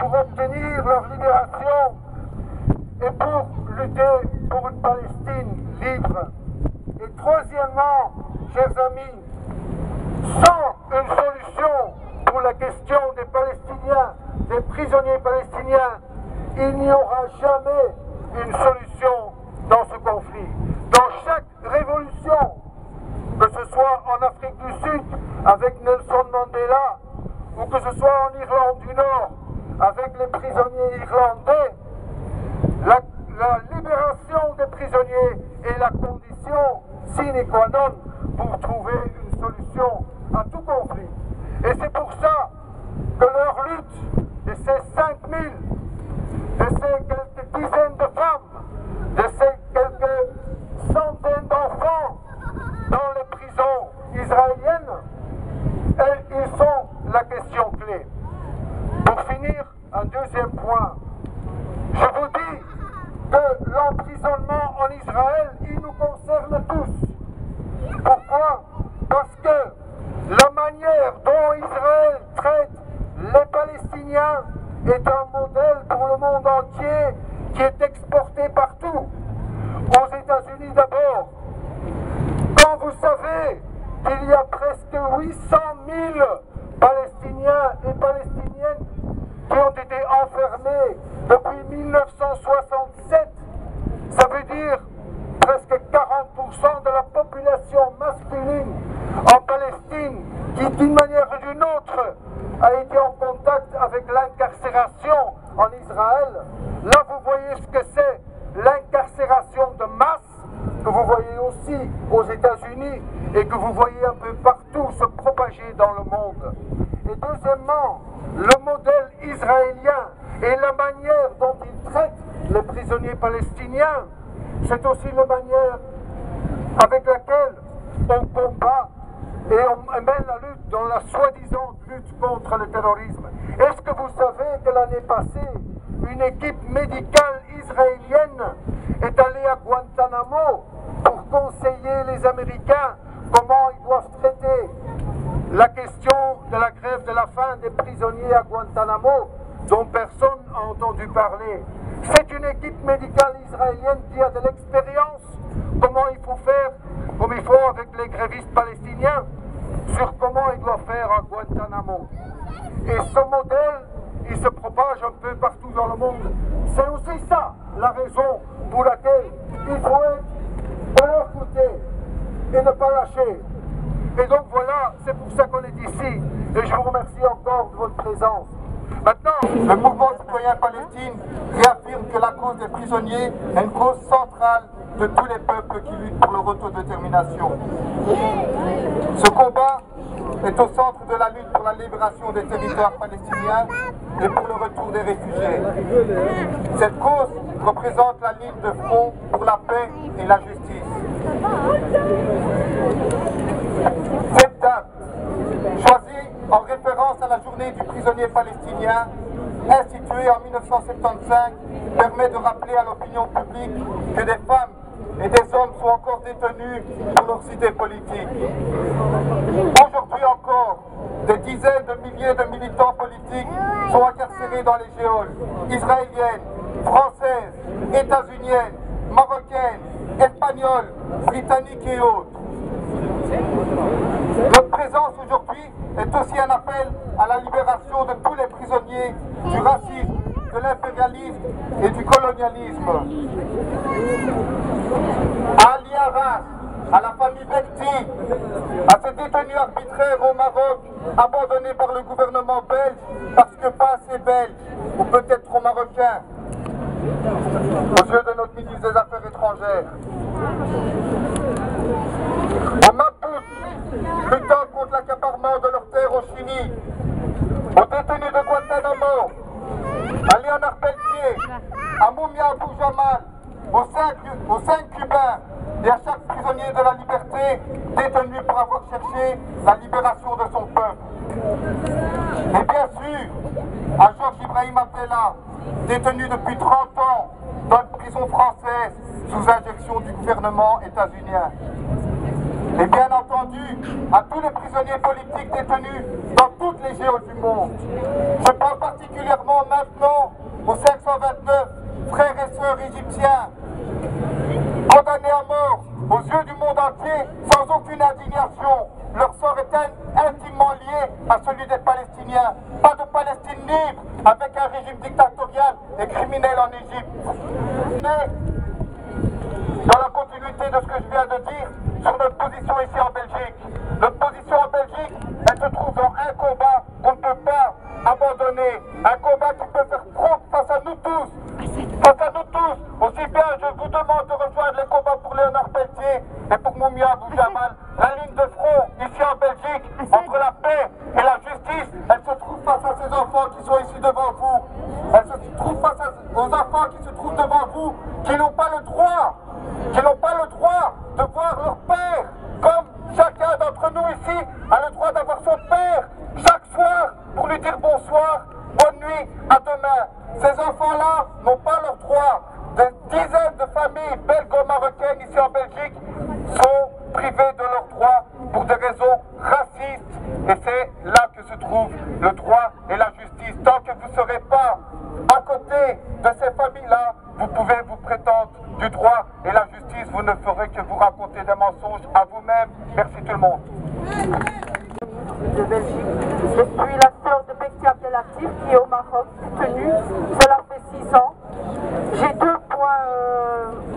pour obtenir leur libération et pour lutter pour une Palestine libre. Et troisièmement, chers amis, sans une solution pour la question des Palestiniens, des prisonniers palestiniens, il n'y aura jamais une solution dans ce conflit. Dans chaque révolution, que ce soit en Afrique du Sud avec Nelson Mandela, ou que ce soit en Irlande du Nord avec les prisonniers irlandais, la libération des prisonniers est la condition sine qua non pour trouver une solution à tout conflit. Et c'est pour ça que leur lutte de ces 5000, de ces quelques dizaines de femmes, de ces quelques centaines d'enfants dans les prisons israéliennes, ils sont la question clé. Pour finir, un deuxième point. Je vous dis que l'emprisonnement en Israël, il nous concerne tous. Pourquoi? Parce que la manière dont Israël traite les Palestiniens est un modèle pour le monde entier qui est exporté partout. Aux États-Unis d'abord. Quand vous savez qu'il y a presque 800 000 Palestiniens et Palestiniennes qui ont été enfermés depuis 1967, ça veut dire presque 40% de la population masculine en Palestine qui, d'une manière ou d'une autre, a été en contact avec l'incarcération en Israël. Là, vous voyez ce que c'est l'incarcération de masse, que vous voyez aussi aux États-Unis et que vous voyez un peu partout se propager dans le monde. Et deuxièmement, le modèle israélien et la manière dont il traite les prisonniers palestiniens, c'est aussi la manière avec laquelle on combat et on mène la lutte dans la soi-disant lutte contre le terrorisme. Est-ce que vous savez que l'année passée, une équipe médicale israélienne est allée à Guantanamo pour conseiller les Américains comment ils doivent traiter la question de la grève de la faim des prisonniers à Guantanamo, dont personne n'a entendu parler. C'est une équipe médicale israélienne qui a de l'expérience, comment il faut faire, comme il faut avec les grévistes palestiniens, sur comment ils doivent faire à Guantanamo. Et ce modèle, il se propage un peu partout dans le monde. C'est aussi ça la raison pour laquelle il faut être de leur côté et ne pas lâcher. Et donc voilà, c'est pour ça qu'on est ici. Et je vous remercie encore de votre présence. Maintenant, le mouvement citoyen Palestine réaffirme que la cause des prisonniers est une cause centrale de tous les peuples qui luttent pour leur autodétermination. Ce combat est au centre de la lutte pour la libération des territoires palestiniens et pour le retour des réfugiés. Cette cause représente la ligne de front pour la paix et la justice. Cette date, choisie en référence à la journée du prisonnier palestinien, instituée en 1975, permet de rappeler à l'opinion publique que des femmes et des hommes sont encore détenus pour leurs idées politiques. Aujourd'hui encore, des dizaines de milliers de militants politiques sont incarcérés dans les geôles israéliennes, françaises, états-uniennes, marocaines, espagnoles, britanniques et autres. Notre présence aujourd'hui est aussi un appel à la libération de tous les prisonniers du racisme, de l'impérialisme et du colonialisme. À Ali Arras, à la famille Bekti, à ces détenus arbitraires au Maroc, abandonnés par le gouvernement belge parce que pas assez belges, ou peut-être trop marocains, aux yeux de notre ministre des Affaires étrangères. Aux Mapuches, luttant contre l'accaparement de leurs terres au Chili, aux détenus de Guantanamo, à Léonard Pelletier, à Moumia Abou Jamal, aux cinq Cubains et à chaque prisonnier de la liberté détenu pour avoir cherché la libération de son peuple. Et bien sûr, à Georges Ibrahim Abdallah, détenu depuis 30 ans dans une prison française sous injection du gouvernement états-unien. Et bien entendu, à tous les prisonniers politiques détenus dans toutes les géoles du monde. Je pense particulièrement demande maintenant aux 529 frères et sœurs égyptiens condamnés à mort aux yeux du monde entier sans aucune indignation. Leur sort est intimement lié à celui des Palestiniens. Pas de Palestine libre avec un régime dictatorial et criminel en Égypte. Dans la continuité de ce que je viens de dire sur notre position ici en Belgique. Notre position en Belgique, elle se trouve dans un combat qu'on ne peut pas abandonner. Un combat qui peut faire front face à nous tous. Face à nous tous. Aussi bien, je vous demande de rejoindre les combats pour Léonard Peltier et pour Moumia Abou Jamal. La ligne de front ici en Belgique, entre la paix et la justice, elle se trouve face à ces enfants qui sont ici devant vous. Elle se trouve face aux enfants qui se trouvent devant vous, qui n'ont pas le droit de voir leur père, comme chacun d'entre nous ici a le droit d'avoir son père chaque soir pour lui dire bonsoir, bonne nuit, à demain. Ces enfants-là n'ont pas leur droit. Des dizaines de familles belgo-marocaines ici en Belgique sont privées de leurs droits pour des raisons racistes. Et c'est là que se trouve le droit et la justice. Tant que vous ne serez pas à côté de ces familles-là, vous pouvez vous prétendre du droit et la justice. Vous ne ferez que vous raconter des mensonges à vous-même. Merci tout le monde. De Belgique. Je suis la sœur de Bekti Abdelatif qui est au Maroc, tenue. Cela fait 6 ans. J'ai 2 points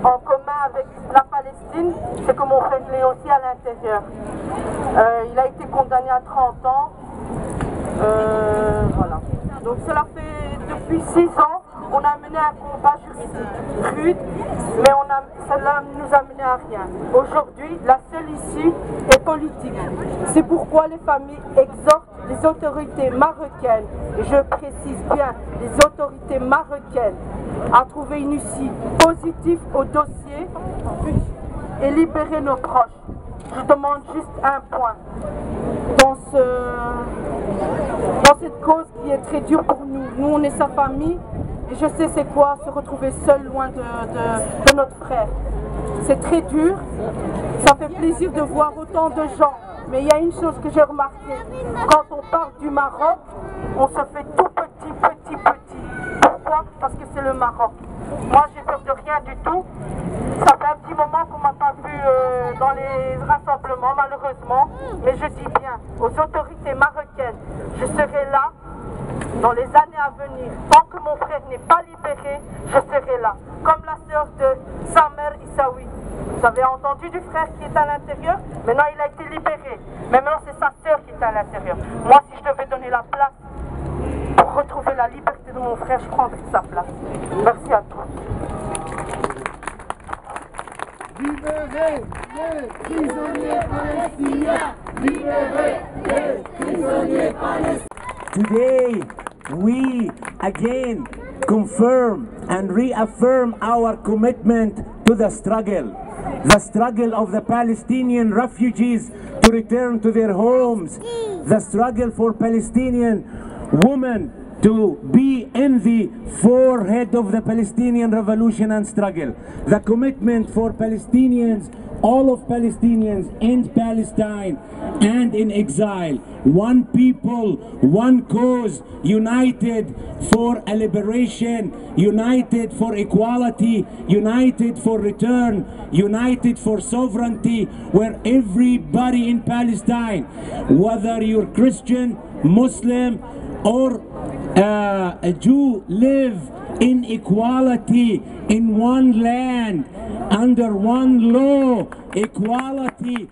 en commun avec la Palestine, c'est que mon frère est aussi à l'intérieur. Il a été condamné à 30 ans. Voilà. Donc cela fait depuis 6 ans, on a mené un combat juridique rude, mais cela ne nous a mené à rien. Aujourd'hui, la seule issue est politique. C'est pourquoi les familles exhortent les autorités marocaines, et je précise bien les autorités marocaines, à trouver une issue positive au dossier et libérer nos proches. Je demande juste un point dans cette cause qui est très dure pour nous. Nous, on est sa famille et je sais c'est quoi se retrouver seul loin de notre frère. C'est très dur, ça fait plaisir de voir autant de gens. Mais il y a une chose que j'ai remarqué, quand on parle du Maroc, on se fait tout petit. Pourquoi? Parce que c'est le Maroc. Moi, j'ai peur de rien du tout. Ça fait un petit moment qu'on ne m'a pas vu dans les rassemblements, malheureusement. Mais je dis bien aux autorités marocaines, je serai là dans les années à venir. Tant que mon frère n'est pas libéré, je serai là. Comme la sœur de Samer Issaoui. Vous avez entendu du frère qui est à l'intérieur? Maintenant, il a été libéré. Mais maintenant, c'est sa sœur qui est à l'intérieur. Moi, si je devais donner la place pour retrouver la liberté de mon frère, je prendrais sa place. Merci à tous. Libérez les prisonniers palestiniens! Libérez les prisonniers palestiniens! Today, we again confirm and reaffirm our commitment to the struggle of the Palestinian refugees to return to their homes, the struggle for Palestinian women to be in the forehead of the Palestinian revolution and struggle, the commitment for Palestinians, all of Palestinians in Palestine and in exile, one people, one cause, united for a liberation, united for equality, united for return, united for sovereignty, where everybody in Palestine, whether you're Christian, Muslim, or a Jew, live in equality in one land, under one law, equality.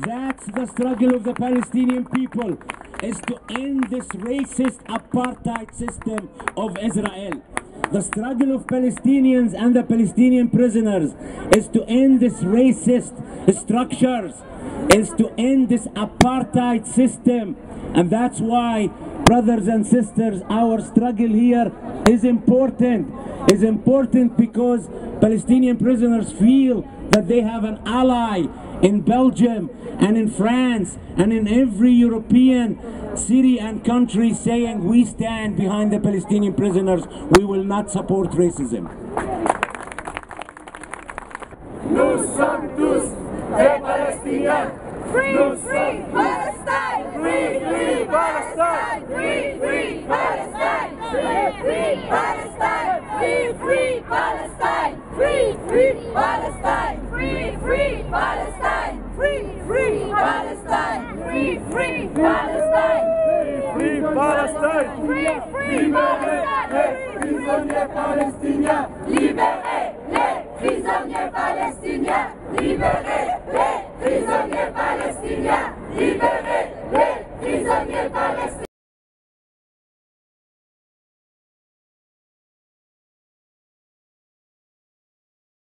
That's the struggle of the Palestinian people, is to end this racist apartheid system of Israel. The struggle of Palestinians and the Palestinian prisoners is to end this racist structures, is to end this apartheid system. And that's why, brothers and sisters, our struggle here is important. Is important because Palestinian prisoners feel that they have an ally in Belgium and in France and in every European city and country saying we stand behind the Palestinian prisoners, we will not support racism. Nous sommes tous des Palestiniens. Free, free Palestine! Free, free Palestine! Free, free Palestine! Free, Palestine! Free, free Palestine! Free, free Palestine! Free, free Palestine! Free, free Palestine! Free, free Palestine! Free Palestine! Free, free Palestine! Prisonniers palestiniens! Libérez les prisonniers palestiniens! Libérez les prisonniers palestiniens! Libérez